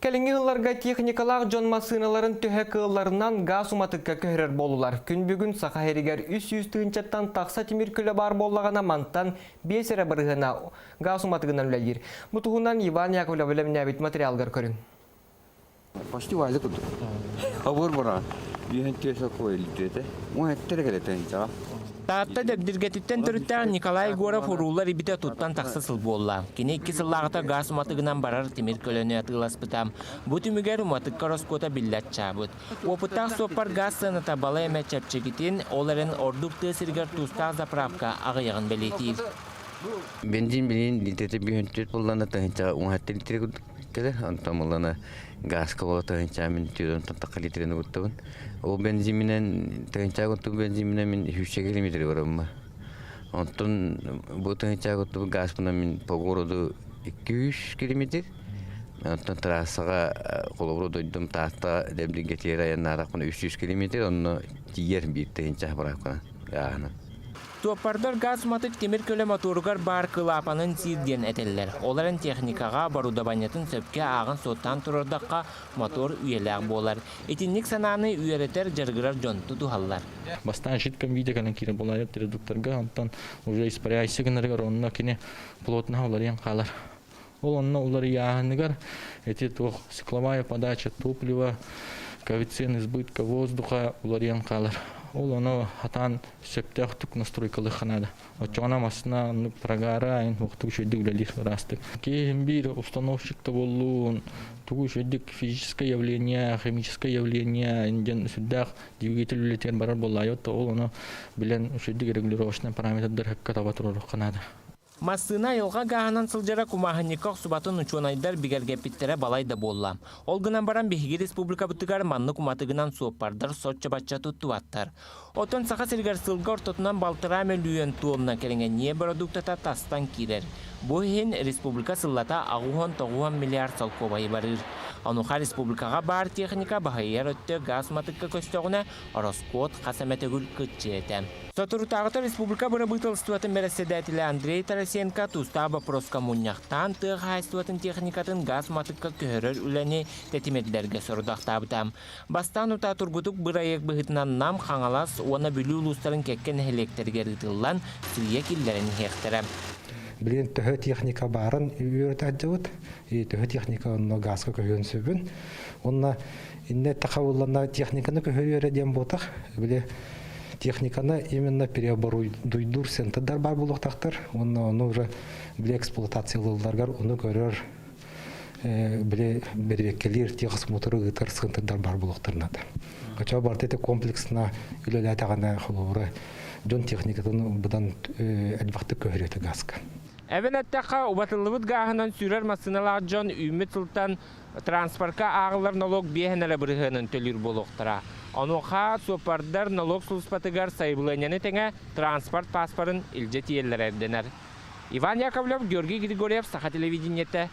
Кәлінгі ғыларға техникалар жон масыналарын төһе кылларынан газ уматыкка көхірер болулар. Күн бүгін сақахерігер 300 тыынчаттан тақса темір күлі бар боллағана манттан 5 әрі бірғына газ уматығынан үләлер. Бұтығынан Иван Яковлев біліміне әбет материалғар көрін. Почти вайлы күді. Абыр бұра. Үйен тесі қойылды. Оны әттері Тағатта дөбдіргетіттен түріттәғін Николай Егоров ұрулар ибіте тұттан тақсысыл болла. Кені 2 сыллағыта газ уматығынан барар темір көліні атылас бұтам. Бұт үмігер уматыққа роскота билләт чабыт. Опыттақ соппар газ сыныта бала әмә чәпчегітін оларын ордук тесіргер тұстақ заправка ағыяғын бәлетейір. Бензин білейін литреті бүйінтет болғанда тағынша 16 литре күдіктелер. Антам олғана газ қабала тағынша мен 4 литрені күттігін. Ол бензинменен тағынша күттігі бензинменен мен 3 километр барам. Онтын бұл тағынша күттігі газ бұна мен по городу 200 километр. Онтын трассаға қолыбыру дойдым тағытта дәмдің кетер аян арақ бұна 300 километр. Оны тиер бір тағынша барақына яғына. Туаппардар газ матык темір көлі моторгар бар кылапанын сирден әтелілер. Оларын техникаға баруда банятын сөпке ағын соттан тұрырдаққа мотор үйеләғ болар. Етіннік сананы үйеретер жарғырар жонты тухаллар. Бастан житкам виде кәлін кері болайып редукторға, онтан уже испаряйсы гінергар, онына кені плотна олариян қалар. Ол онына олары яғынығар, әте тоқ цикловая подача топлива, коэффициент избытка воздуха олариян қалар. Ол оны хатан сөптәқтік настройкалы қанады. Отчоғана масына прогара айын оқтық жөйдік үләлер растық. Кейін бір установщикті болуын, тұғы жөйдік физическое явление, химическое явление, инден сүддәқ двигатель үлетер барар болайот, ол оны білен жөйдік регулировочный параметрдар хаққа табатырыр қанады. Масына елға ғағынан сылжара кумағынникақ субатын ұчуанайдар бігергеппеттері балайда болла. Ол гынан баран Бехиги Республика бұттығар манны куматығынан суоппардар сотча батча тұттуаттар. Отын сақа сілгер сылға ортотынан балтыра мөлүйен туолына керенген не продуктата тастан кирер. Бұхен республика сыллата ағуған миллиард салқобайы барыр. Ануха республикаға бар техника бағайыр өтті газ матыққа көстіғіне Ороскот қасаметігіл күтчі еті. Сотырутағыта республика бұры бұйтылыстуатын бәріседәтілі Андрей Тарасенко тұстаба проскомунняқтан тұғы хайстуатын техникатын газ матыққа көхірір үләне тәтіметлерге сұрудақтабытам. Бастан ұта тұргутық бір аяқ бұғытынан нам қаңалас оны бүлі ұлыстарын кәккен электергер ұтылан сірие келдерін хектірі. Білен түхі техника барын үйірет әджауыт, түхі техника онына газға көхірін сөбін. Онына инне тақауылана техниканы көхірі дем ботақ. Біле техниканы именно переоборудуйдур сентадар бар болуқтақтар. Оны уже біле эксплуатациялыларғар оны көрір біле берекелер тегіс моторы ғытар сентадар бар болуқтарынады. Қача бартеті комплексына үлелі әтіғана құлуыры жон техникатын бұдан әлбақты көхіреті газға. Әвен әттәқа ұбатылыбыт ғағынан сүрер масыналар жон үміт сылтан транспортқа ағылар налог бейхенелі бірғының төлір болуқтыра. Онуға сопардар налог сұлыспатығар сайбылайняны тәңе транспорт паспарын үлжет елер әрденер. Иван Яковлев, Георгий Григорьев, Саха телевидениеті,